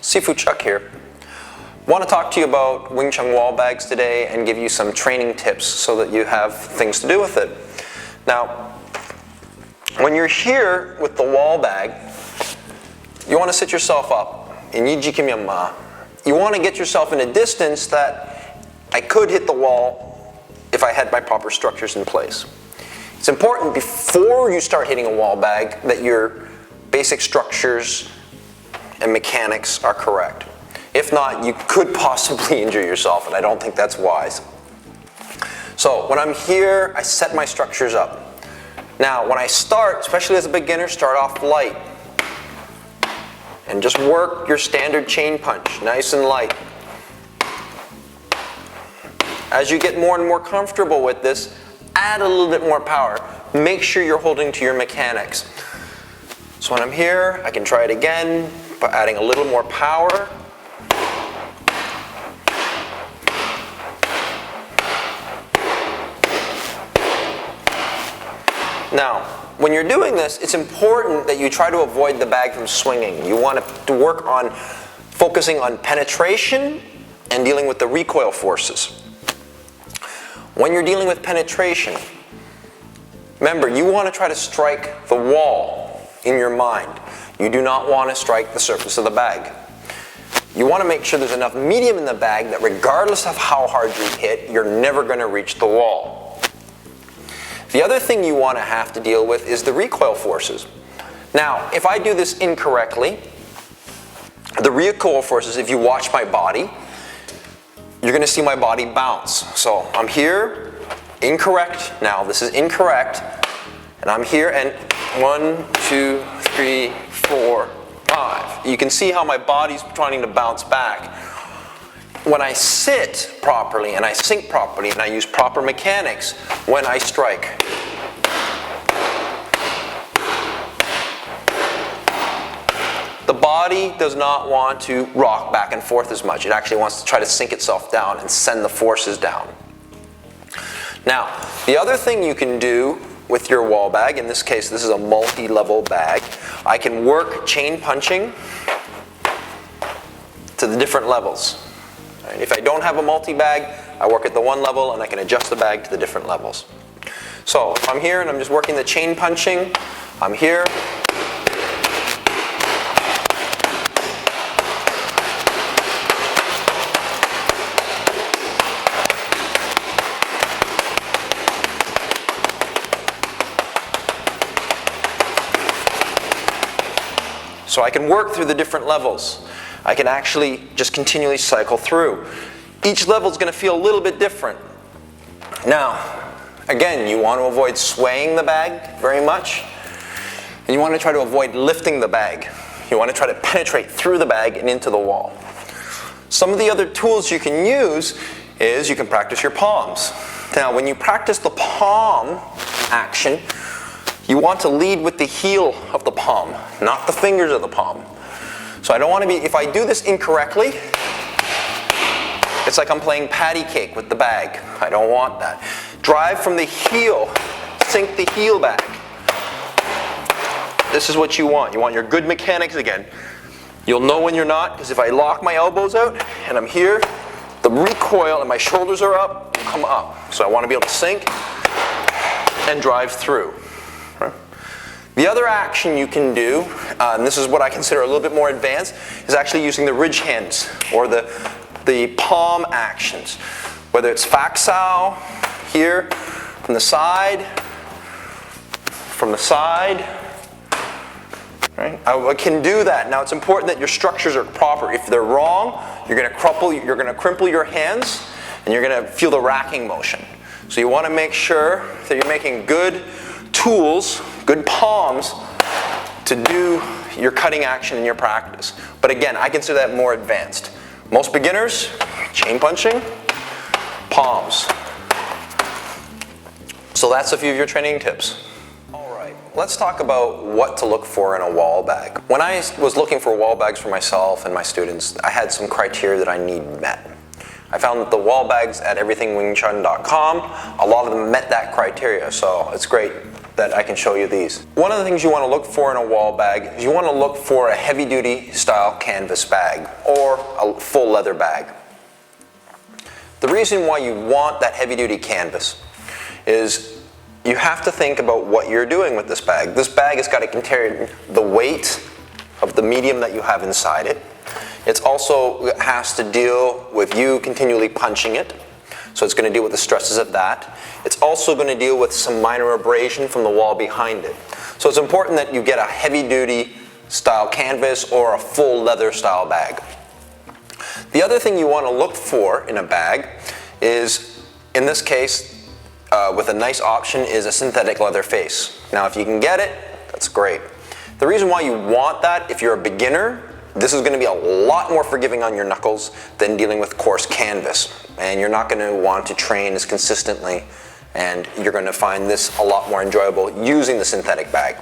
Sifu Chuck here. Want to talk to you about Wing Chun wall bags today and give you some training tips so that you have things to do with it. Now, when you're here with the wall bag, you want to sit yourself up. You want to get yourself in a distance that I could hit the wall if I had my proper structures in place. It's important before you start hitting a wall bag that your basic structures and mechanics are correct. If not, you could possibly injure yourself, and I don't think that's wise. So when I'm here, I set my structures up. Now, when I start, especially as a beginner, start off light. And just work your standard chain punch, nice and light. As you get more and more comfortable with this, add a little bit more power. Make sure you're holding to your mechanics. So when I'm here, I can try it again by adding a little more power. Now, when you're doing this, it's important that you try to avoid the bag from swinging. You want to work on focusing on penetration and dealing with the recoil forces. When you're dealing with penetration, remember, you want to try to strike the wall in your mind. You do not want to strike the surface of the bag. You want to make sure there's enough medium in the bag that regardless of how hard you hit, you're never going to reach the wall. The other thing you want to have to deal with is the recoil forces. Now, if I do this incorrectly, the recoil forces, if you watch my body, you're going to see my body bounce. So I'm here, incorrect. Now this is incorrect. And I'm here and 1, 2, 3, 4, 5. You can see how my body's trying to bounce back. When I sit properly and I sink properly and I use proper mechanics when I strike, the body does not want to rock back and forth as much. It actually wants to try to sink itself down and send the forces down. Now, the other thing you can do with your wall bag, in this case this is a multi-level bag, I can work chain punching to the different levels. Right? If I don't have a multi-bag, I work at the one level and I can adjust the bag to the different levels. So if I'm here and I'm just working the chain punching, I'm here. So I can work through the different levels. I can actually just continually cycle through. Each level is going to feel a little bit different. Now, again, you want to avoid swaying the bag very much. And you want to try to avoid lifting the bag. You want to try to penetrate through the bag and into the wall. Some of the other tools you can use is you can practice your palms. Now, when you practice the palm action, you want to lead with the heel of the palm, not the fingers of the palm. So I don't want to be, if I do this incorrectly, it's like I'm playing patty cake with the bag. I don't want that. Drive from the heel, sink the heel back. This is what you want. You want your good mechanics again. You'll know when you're not, because if I lock my elbows out and I'm here, the recoil and my shoulders are up, will come up. So I want to be able to sink and drive through. The other action you can do, and this is what I consider a little bit more advanced, is actually using the ridge hands or the palm actions. Whether it's Faksao here, from the side, right? I can do that. Now it's important that your structures are proper. If they're wrong, you're going to crimple your hands and you're going to feel the racking motion. So you want to make sure that you're making good tools, good palms to do your cutting action in your practice. But again, I consider that more advanced. Most beginners, chain punching, palms. So that's a few of your training tips. All right, let's talk about what to look for in a wall bag. When I was looking for wall bags for myself and my students, I had some criteria that I need met. I found that the wall bags at everythingwingchun.com, a lot of them met that criteria, so it's great that I can show you these. One of the things you want to look for in a wall bag is you want to look for a heavy-duty style canvas bag or a full leather bag. The reason why you want that heavy-duty canvas is you have to think about what you're doing with this bag. This bag has got to contain the weight of the medium that you have inside it. It also has to deal with you continually punching it. So it's going to deal with the stresses of that. It's also going to deal with some minor abrasion from the wall behind it. So it's important that you get a heavy-duty style canvas or a full leather style bag. The other thing you want to look for in a bag is, in this case, with a nice option, is a synthetic leather face. Now if you can get it, that's great. The reason why you want that, if you're a beginner, this is going to be a lot more forgiving on your knuckles than dealing with coarse canvas. And you're not going to want to train as consistently, and you're going to find this a lot more enjoyable using the synthetic bag.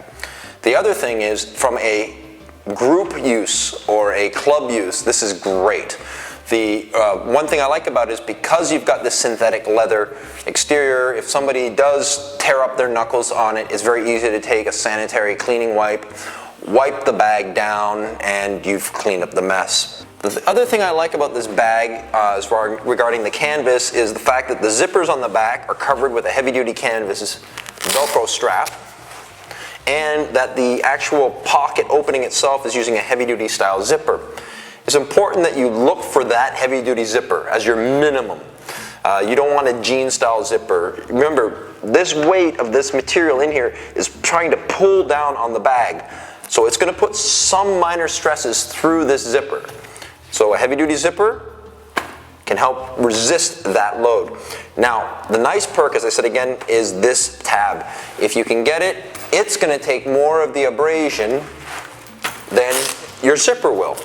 The other thing is, from a group use or a club use, this is great. The one thing I like about it is because you've got this synthetic leather exterior, if somebody does tear up their knuckles on it, it's very easy to take a sanitary cleaning wipe, wipe the bag down, and you've cleaned up the mess. The other thing I like about this bag regarding the canvas is the fact that the zippers on the back are covered with a heavy-duty canvas Velcro strap, and that the actual pocket opening itself is using a heavy-duty style zipper. It's important that you look for that heavy-duty zipper as your minimum. You don't want a jean style zipper. Remember, this weight of this material in here is trying to pull down on the bag. So it's going to put some minor stresses through this zipper. So a heavy-duty zipper can help resist that load. Now, the nice perk, as I said again, is this tab. If you can get it, it's going to take more of the abrasion than your zipper will.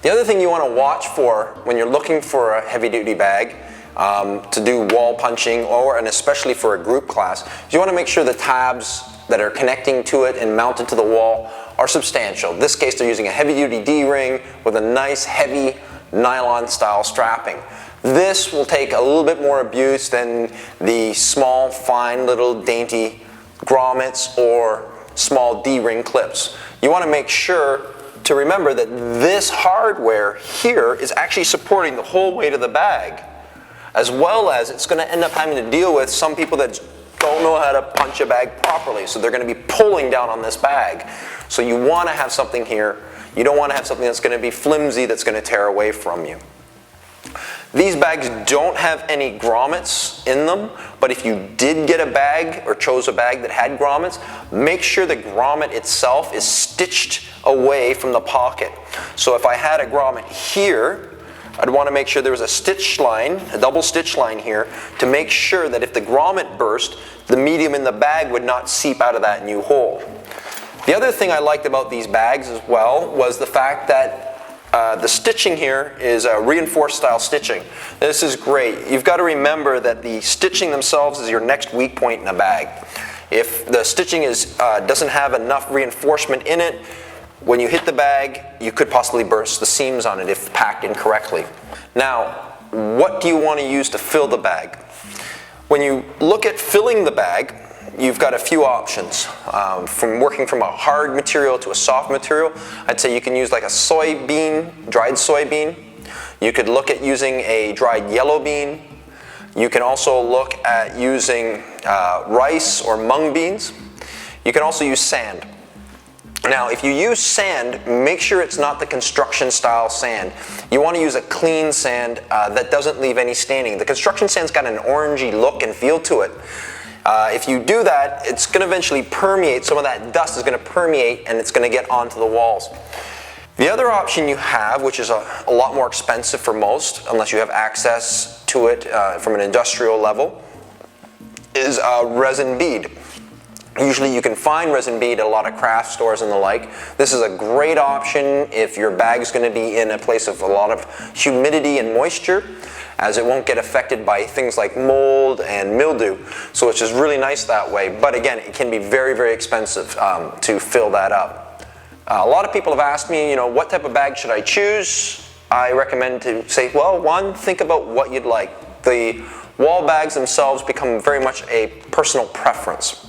The other thing you want to watch for when you're looking for a heavy-duty bag to do wall punching, and especially for a group class, is you want to make sure the tabs that are connecting to it and mounted to the wall are substantial. In this case, they're using a heavy-duty D-ring with a nice heavy nylon style strapping. This will take a little bit more abuse than the small, fine, little dainty grommets or small D-ring clips. You want to make sure to remember that this hardware here is actually supporting the whole weight of the bag, as well as it's going to end up having to deal with some people that don't know how to punch a bag properly, so they're going to be pulling down on this bag. So you want to have something here. You don't want to have something that's going to be flimsy, that's going to tear away from you. These bags don't have any grommets in them, but if you did get a bag or chose a bag that had grommets, make sure the grommet itself is stitched away from the pocket. So if I had a grommet here, I'd want to make sure there was a stitch line, a double stitch line here, to make sure that if the grommet burst, the medium in the bag would not seep out of that new hole. The other thing I liked about these bags as well was the fact that the stitching here is a reinforced style stitching. This is great. You've got to remember that the stitching themselves is your next weak point in a bag. If the stitching doesn't have enough reinforcement in it, when you hit the bag, you could possibly burst the seams on it if packed incorrectly. Now, what do you want to use to fill the bag? When you look at filling the bag, you've got a few options. From working from a hard material to a soft material, I'd say you can use like a soybean, dried soybean. You could look at using a dried yellow bean. You can also look at using rice or mung beans. You can also use sand. Now, if you use sand, make sure it's not the construction style sand. You want to use a clean sand that doesn't leave any staining. The construction sand's got an orangey look and feel to it. If you do that, it's going to eventually permeate. Some of that dust is going to permeate and it's going to get onto the walls. The other option you have, which is a lot more expensive for most, unless you have access to it from an industrial level, is resin bead. Usually you can find resin bead at a lot of craft stores and the like. This is a great option if your bag is going to be in a place of a lot of humidity and moisture, as it won't get affected by things like mold and mildew. So it's just really nice that way. But again, it can be very, very expensive to fill that up. A lot of people have asked me, what type of bag should I choose? I recommend to say, well, one, think about what you'd like. The wall bags themselves become very much a personal preference.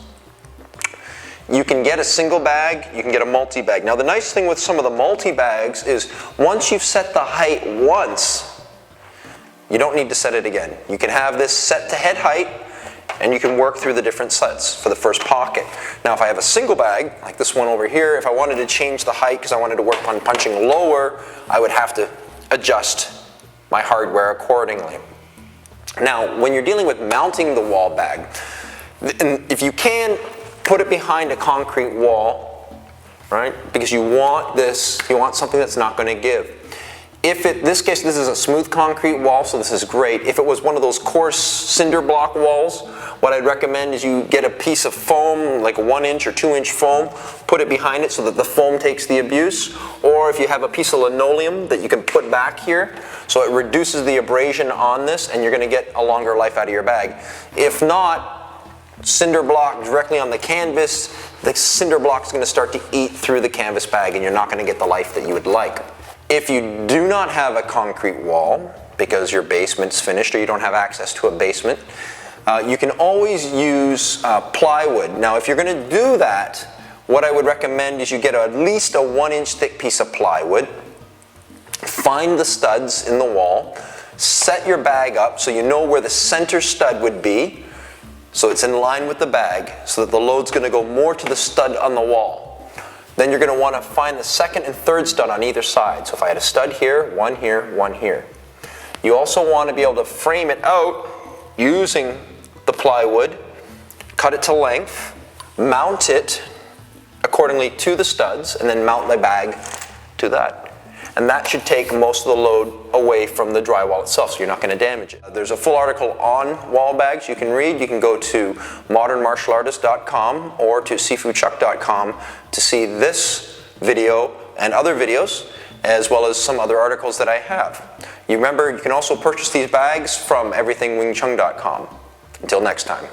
You can get a single bag, you can get a multi-bag. Now the nice thing with some of the multi-bags is once you've set the height once, you don't need to set it again. You can have this set to head height and you can work through the different sets for the first pocket. Now if I have a single bag, like this one over here, if I wanted to change the height because I wanted to work on punching lower, I would have to adjust my hardware accordingly. Now when you're dealing with mounting the wall bag, if you can, put it behind a concrete wall, right? Because you want this, you want something that's not going to give. If in this case, this is a smooth concrete wall, so this is great. If it was one of those coarse cinder block walls, what I'd recommend is you get a piece of foam, like a 1-inch or 2-inch foam, put it behind it so that the foam takes the abuse. Or if you have a piece of linoleum that you can put back here, so it reduces the abrasion on this and you're going to get a longer life out of your bag. If not, cinder block directly on the canvas, the cinder block is going to start to eat through the canvas bag and you're not going to get the life that you would like. If you do not have a concrete wall because your basement's finished or you don't have access to a basement, you can always use plywood. Now if you're going to do that, what I would recommend is you get at least a 1-inch thick piece of plywood, find the studs in the wall, set your bag up so you know where the center stud would be, so it's in line with the bag, so that the load's going to go more to the stud on the wall. Then you're going to want to find the second and third stud on either side. So if I had a stud here, one here, one here. You also want to be able to frame it out using the plywood, cut it to length, mount it accordingly to the studs, and then mount my bag to that. And that should take most of the load away from the drywall itself, so you're not going to damage it. There's a full article on wall bags you can read. You can go to modernmartialartist.com or to sifuchuck.com to see this video and other videos, as well as some other articles that I have. You remember, you can also purchase these bags from everythingwingchun.com. Until next time.